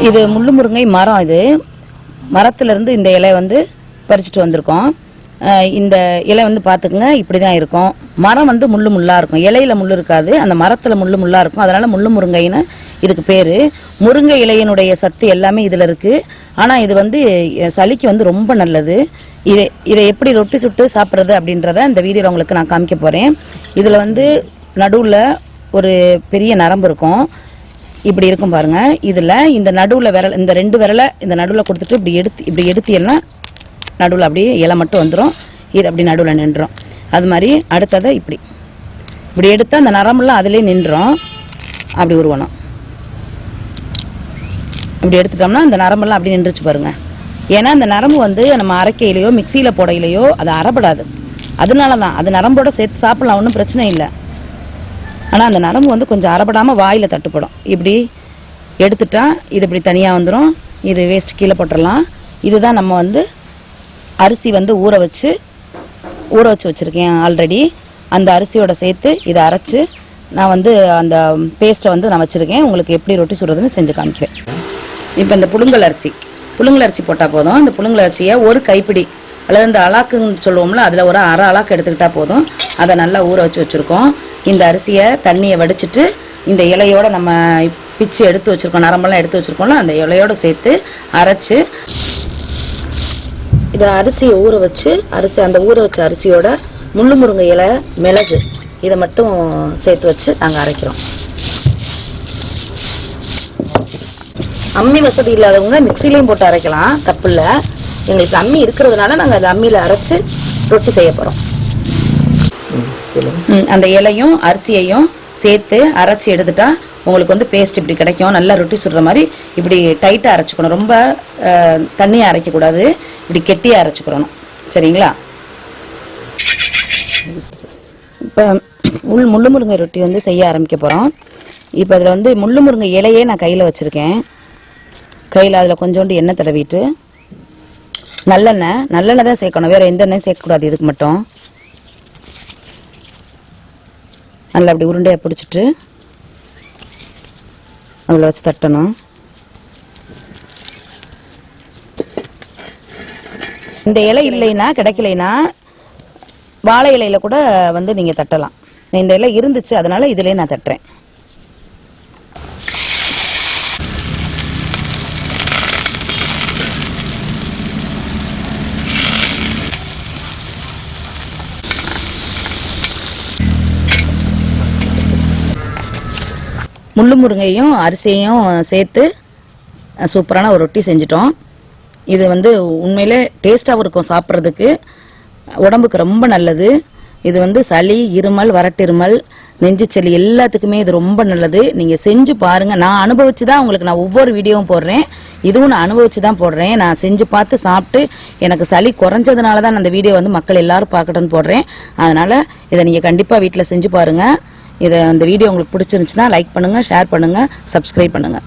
இது முள்ளு முருங்கை மரம். இது மரத்துலேருந்து இந்த இலை வந்து பறிச்சுட்டு வந்திருக்கோம். இந்த இலை வந்து பார்த்துக்குங்க, இப்படி தான் இருக்கும். மரம் வந்து முள்ளு முள்ளாக இருக்கும், இலையில முள் இருக்காது, அந்த மரத்தில் முள்ளு முள்ளாக இருக்கும். அதனால் முள்ளு முருங்கைன்னு இதுக்கு பேர். முருங்கை இலையினுடைய சத்து எல்லாமே இதில் இருக்குது. ஆனால் இது வந்து சளிக்கு வந்து ரொம்ப நல்லது. இதை எப்படி ரொட்டி சுட்டு சாப்பிட்றது அப்படின்றத இந்த வீடியோவில் உங்களுக்கு நான் காமிக்க போகிறேன். இதில் வந்து நடுவில் ஒரு பெரிய நரம்பு இருக்கும், இப்படி இருக்கும் பாருங்கள். இதில் இந்த நடுவில் விரல், இந்த 2 விரலை இந்த நடுவில் கொடுத்துட்டு இப்படி எடுத்தியெல்லாம் நடுவில் அப்படியே இலை மட்டும் வந்துடும். இது அப்படி நடுவில் நின்றுடும். அது மாதிரி அடுத்ததை இப்படி எடுத்தால் அந்த நரம்புலாம் அதிலே நின்றுடும். அப்படி உருவணும். இப்படி எடுத்துட்டோம்னா அந்த நரம்பெல்லாம் அப்படி நின்றுச்சு பாருங்க. ஏன்னா அந்த நரம்பு வந்து நம்ம அரைக்கையிலையோ மிக்சியில் போடையிலையோ அது அரைப்படாது. அதனால தான் அது நரம்போட சேர்த்து சாப்பிடலாம், ஒன்றும் பிரச்சனை இல்லை. ஆனால் அந்த நரம்பு வந்து கொஞ்சம் அரைப்படாமல் வாயில் தட்டுப்படும். இப்படி எடுத்துட்டா இது இப்படி தனியாக வந்துடும். இது வேஸ்ட் கீழே போட்டுடலாம். இதுதான் நம்ம வந்து அரிசி வந்து ஊற வச்சு வச்சுருக்கேன் ஆல்ரெடி. அந்த அரிசியோட சேர்த்து இதை அரைச்சி நான் வந்து அந்த பேஸ்ட்டை வந்து நான் வச்சுருக்கேன். உங்களுக்கு எப்படி ரொட்டி சுடுறதுன்னு செஞ்சு காமிக்கிறேன். இப்போ இந்த புழுங்கல் அரிசி போட்டால் போதும். இந்த புழுங்கல் அரிசியை ஒரு கைப்பிடி அல்லது இந்த அலாக்குன்னு சொல்லுவோம்ல, அதில் ஒரு அரை அலாக்கு எடுத்துக்கிட்டால் போதும். அதை நல்லா ஊற வச்சுருக்கோம். இந்த அரிசியை தண்ணியை வடிச்சிட்டு இந்த இலையோடு நம்ம பிச்சு எடுத்து வச்சுருக்கோம், நரம்பெல்லாம் எடுத்து வச்சுருக்கோம்ல, அந்த இலையோடு சேர்த்து அரைச்சி இதை அரிசியை ஊற வச்சு அந்த ஊற வச்ச அரிசியோட முள்ளு முருங்கை இலை, மிளகு இதை மட்டும் சேர்த்து வச்சு நாங்கள் அரைக்கிறோம். அம்மி வசதி இல்லாதவங்க மிக்சிலையும் போட்டு அரைக்கலாம், தப்பு இல்லை. எங்களுக்கு அம்மி இருக்கிறதுனால நாங்கள் அந்த அம்மியில் அரைச்சி ரொட்டி செய்ய போகிறோம். அந்த இலையும் அரிசியையும் சேர்த்து அரைச்சி எடுத்துட்டா உங்களுக்கு வந்து பேஸ்ட் இப்படி கிடைக்கும். நல்லா ரொட்டி சுடுற மாதிரி இப்படி டைட்டாக அரைச்சிக்கணும். ரொம்ப தண்ணியாக அரைக்கக்கூடாது, இப்படி கெட்டியாக அரைச்சிக்கிறணும். சரிங்களா? இப்போ முள்ளு முருங்கை ரொட்டி வந்து செய்ய ஆரம்பிக்க போகிறோம். இப்போ அதில் வந்து முள்ளு முருங்கை இலையே நான் கையில் வச்சுருக்கேன். கையில் அதில் கொஞ்சோண்டு எண்ணெய் தடவிட்டு, நல்லெண்ணெய் தான் சேர்க்கணும், வேறு எந்த எண்ணெயும் சேர்க்கக்கூடாது. இதுக்கு மட்டும் நல்லா அப்படி உருண்டையாக பிடிச்சிட்டு அதில் வச்சு தட்டணும். இந்த இலை இல்லைன்னா, கிடைக்கலைன்னா வாழை இலையில கூட வந்து நீங்கள் தட்டலாம். இந்த இலை இருந்துச்சு, அதனால இதுலேயே நான் தட்டுறேன். முள்ளு முருங்கையும் அரிசியையும் சேர்த்து சூப்பரான ஒரு ரொட்டி செஞ்சிட்டோம். இது வந்து உண்மையிலே டேஸ்ட்டாகவும் இருக்கும், சாப்பிட்றதுக்கு உடம்புக்கு ரொம்ப நல்லது. இது வந்து சளி, இருமல், வறட்டிருமல், நெஞ்சு சளி எல்லாத்துக்குமே இது ரொம்ப நல்லது. நீங்கள் செஞ்சு பாருங்கள். நான் அனுபவிச்சு தான் உங்களுக்கு நான் ஒவ்வொரு வீடியோவும் போடுறேன். இதுவும் நான் அனுபவிச்சு தான் போடுறேன். நான் செஞ்சு பார்த்து சாப்பிட்டு எனக்கு சளி குறைஞ்சதுனால தான் அந்த வீடியோ வந்து மக்கள் எல்லாரும் பார்க்கட்டும்னு போடுறேன். அதனால் இதை நீங்கள் கண்டிப்பாக வீட்டில் செஞ்சு பாருங்கள். இந்த வீடியோ உங்களுக்கு பிடிச்சிருந்துச்சுன்னா லைக் பண்ணுங்கள், ஷேர் பண்ணுங்கள், சப்ஸ்கிரைப் பண்ணுங்கள்.